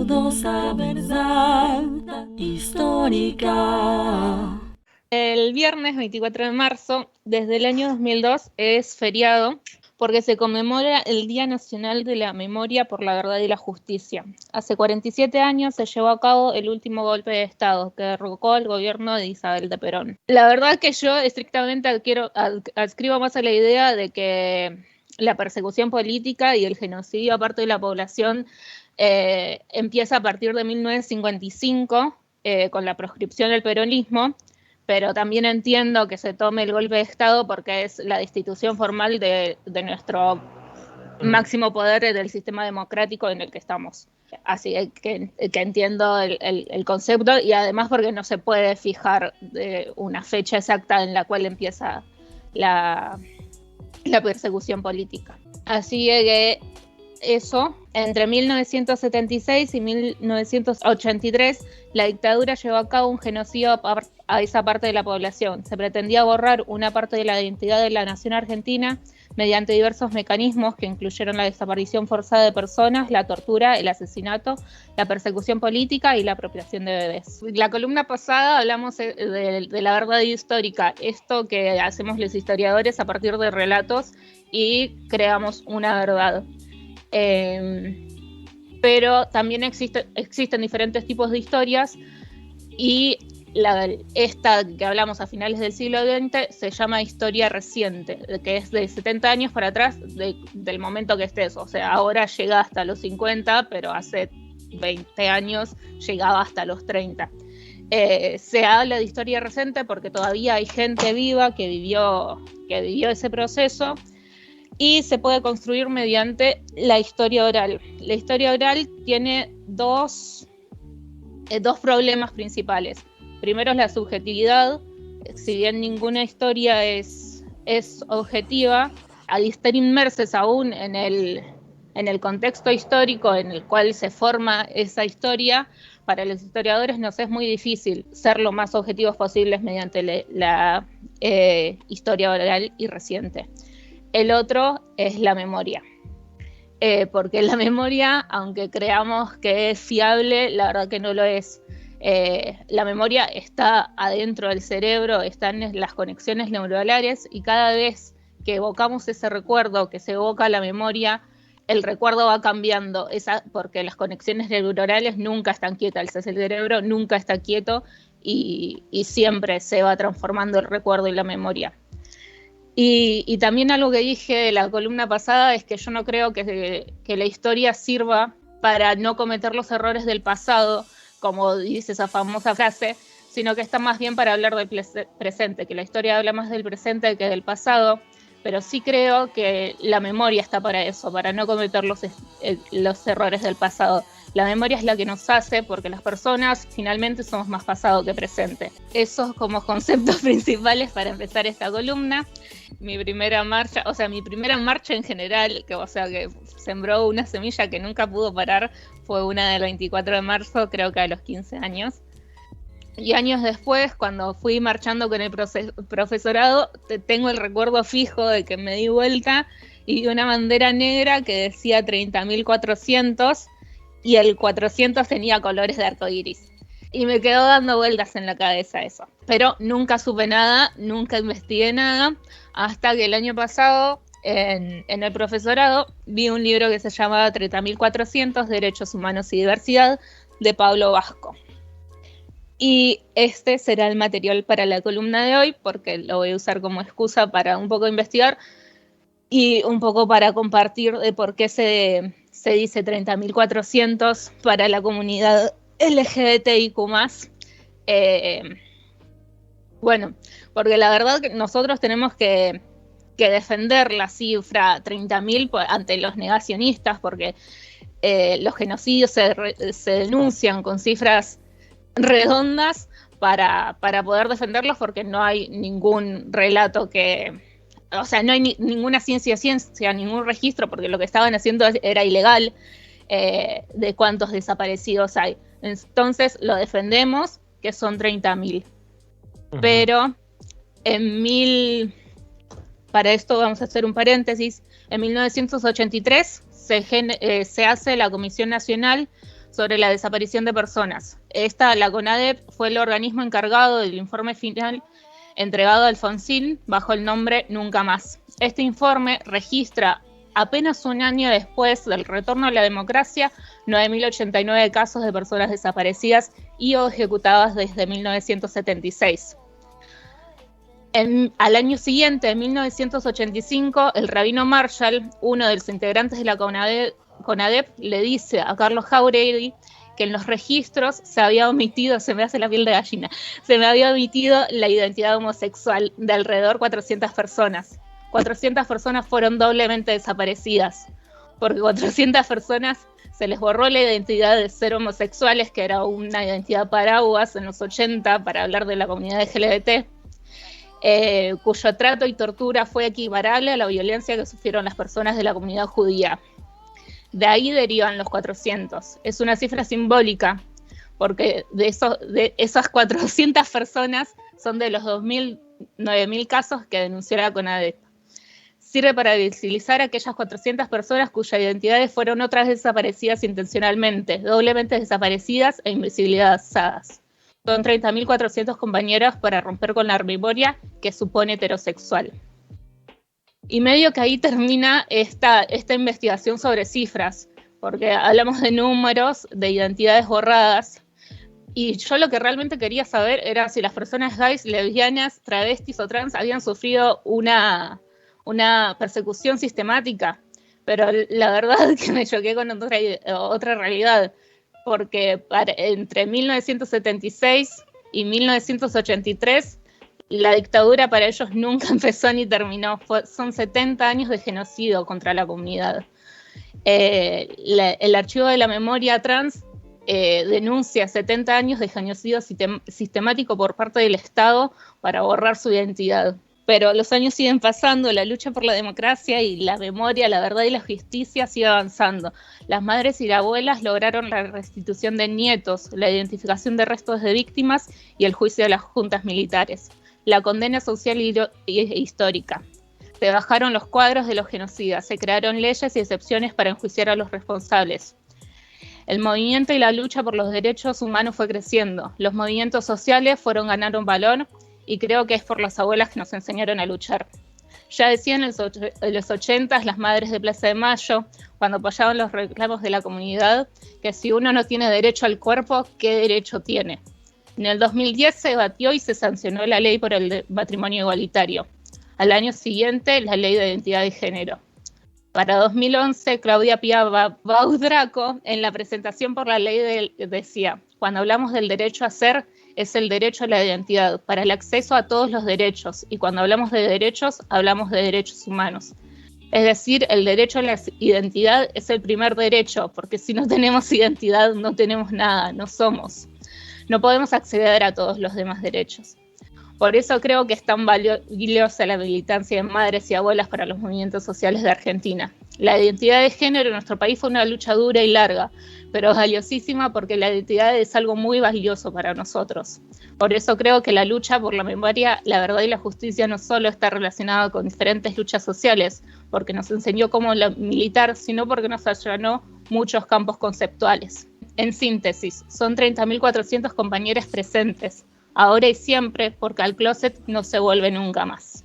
dudosa verdad histórica. El viernes 24 de marzo, desde el año 2002, es feriado porque se conmemora el Día Nacional de la Memoria por la Verdad y la Justicia. Hace 47 años se llevó a cabo el último golpe de Estado que derrocó al gobierno de Isabel de Perón. La verdad que yo estrictamente adscribo más a la idea de que la persecución política y el genocidio a parte de la población empieza a partir de 1955 con la proscripción del peronismo, pero también entiendo que se tome el golpe de Estado porque es la destitución formal de nuestro máximo poder del sistema democrático en el que estamos. Así que entiendo el concepto, y además porque no se puede fijar una fecha exacta en la cual empieza la persecución política. Así que eso, entre 1976 y 1983, la dictadura llevó a cabo un genocidio a esa parte de la población. Se pretendía borrar una parte de la identidad de la nación argentina mediante diversos mecanismos que incluyeron la desaparición forzada de personas, la tortura, el asesinato, la persecución política y la apropiación de bebés. La columna pasada hablamos de la verdad histórica, esto que hacemos los historiadores a partir de relatos y creamos una verdad. Pero también existen diferentes tipos de historias, y esta que hablamos a finales del siglo XX se llama historia reciente, que es de 70 años para atrás del momento que estés. O sea, ahora llega hasta los 50, pero hace 20 años llegaba hasta los 30. Se habla de historia reciente porque todavía hay gente viva que vivió ese proceso, y se puede construir mediante la historia oral. La historia oral tiene dos problemas principales. Primero es la subjetividad. Si bien ninguna historia es objetiva, al estar inmersos aún en el contexto histórico en el cual se forma esa historia, para los historiadores nos es muy difícil ser lo más objetivos posibles mediante la historia oral y reciente. El otro es la memoria, porque la memoria, aunque creamos que es fiable, la verdad que no lo es. La memoria está adentro del cerebro, están en las conexiones neuronales, y cada vez que evocamos ese recuerdo, que se evoca la memoria, el recuerdo va cambiando, porque las conexiones neuronales nunca están quietas, el cerebro nunca está quieto, y siempre se va transformando el recuerdo y la memoria. Y también algo que dije la columna pasada es que yo no creo que la historia sirva para no cometer los errores del pasado, como dice esa famosa frase, sino que está más bien para hablar del presente, que la historia habla más del presente que del pasado, pero sí creo que la memoria está para eso, para no cometer los errores del pasado. La memoria es la que nos hace, porque las personas finalmente somos más pasado que presente. Esos como conceptos principales para empezar esta columna. Mi primera marcha en general, que sembró una semilla que nunca pudo parar, fue una del 24 de marzo, creo que a los 15 años. Y años después, cuando fui marchando con el profesorado, tengo el recuerdo fijo de que me di vuelta y vi una bandera negra que decía 30.400, y el 400 tenía colores de arcoíris. Y me quedó dando vueltas en la cabeza eso. Pero nunca supe nada, nunca investigué nada, hasta que el año pasado, en el profesorado, vi un libro que se llamaba 30.400, Derechos Humanos y Diversidad, de Pablo Vasco. Y este será el material para la columna de hoy, porque lo voy a usar como excusa para un poco investigar y un poco para compartir de por qué se dice 30.400 para la comunidad LGBTIQ+. Bueno, porque la verdad que nosotros tenemos que defender la cifra 30.000 ante los negacionistas, porque los genocidios se denuncian con cifras redondas para poder defenderlos, porque no hay ningún relato no hay ninguna ciencia, ningún registro, porque lo que estaban haciendo era ilegal, de cuántos desaparecidos hay. Entonces lo defendemos, que son 30.000. Uh-huh. Pero para esto vamos a hacer un paréntesis, en 1983 se hace la Comisión Nacional sobre la desaparición de personas. La CONADEP, fue el organismo encargado del informe final entregado a Alfonsín bajo el nombre Nunca Más. Este informe registra, apenas un año después del retorno a la democracia, 9.089 casos de personas desaparecidas y o ejecutadas desde 1976. Al año siguiente, en 1985, el rabino Marshall, uno de los integrantes de la CONADEP, le dice a Carlos Jáuregui que en los registros se había omitido, se me hace la piel de gallina, se me había omitido la identidad homosexual de alrededor 400 personas. 400 personas fueron doblemente desaparecidas, porque 400 personas se les borró la identidad de ser homosexuales, que era una identidad paraguas en los 80 para hablar de la comunidad LGBT, cuyo trato y tortura fue equiparable a la violencia que sufrieron las personas de la comunidad judía. De ahí derivan los 400. Es una cifra simbólica, porque de esas 400 personas son de los 9.000 casos que denunció la CONADEP. Sirve para visibilizar a aquellas 400 personas cuyas identidades fueron otras desaparecidas intencionalmente, doblemente desaparecidas e invisibilizadas. Son 30.400 compañeros para romper con la memoria que supone heterosexual. Y medio que ahí termina esta investigación sobre cifras, porque hablamos de números, de identidades borradas, y yo lo que realmente quería saber era si las personas gays, lesbianas, travestis o trans habían sufrido una persecución sistemática, pero la verdad es que me choqué con otra realidad, porque entre 1976 y 1983 la dictadura para ellos nunca empezó ni terminó. Son 70 años de genocidio contra la comunidad. El Archivo de la Memoria Trans denuncia 70 años de genocidio sistemático por parte del Estado para borrar su identidad. Pero los años siguen pasando, la lucha por la democracia y la memoria, la verdad y la justicia sigue avanzando. Las madres y las abuelas lograron la restitución de nietos, la identificación de restos de víctimas y el juicio de las juntas militares. La condena social e histórica. Se bajaron los cuadros de los genocidas, se crearon leyes y excepciones para enjuiciar a los responsables. El movimiento y la lucha por los derechos humanos fue creciendo. Los movimientos sociales ganando valor y creo que es por las abuelas que nos enseñaron a luchar. Ya decían en los 80 las madres de Plaza de Mayo, cuando apoyaban los reclamos de la comunidad, que si uno no tiene derecho al cuerpo, ¿qué derecho tiene? En el 2010 se debatió y se sancionó la ley por el matrimonio igualitario. Al año siguiente, la ley de identidad de género. Para 2011, Claudia Pía Baudraco, en la presentación por la ley, decía: cuando hablamos del derecho a ser, es el derecho a la identidad, para el acceso a todos los derechos, y cuando hablamos de derechos, hablamos de derechos humanos. Es decir, el derecho a la identidad es el primer derecho, porque si no tenemos identidad, no tenemos nada, no somos. No podemos acceder a todos los demás derechos. Por eso creo que es tan valiosa la militancia de madres y abuelas para los movimientos sociales de Argentina. La identidad de género en nuestro país fue una lucha dura y larga, pero valiosísima porque la identidad es algo muy valioso para nosotros. Por eso creo que la lucha por la memoria, la verdad y la justicia no solo está relacionada con diferentes luchas sociales, porque nos enseñó cómo militar, sino porque nos allanó muchos campos conceptuales. En síntesis, son 30.400 compañeros presentes, ahora y siempre, porque al closet no se vuelve nunca más.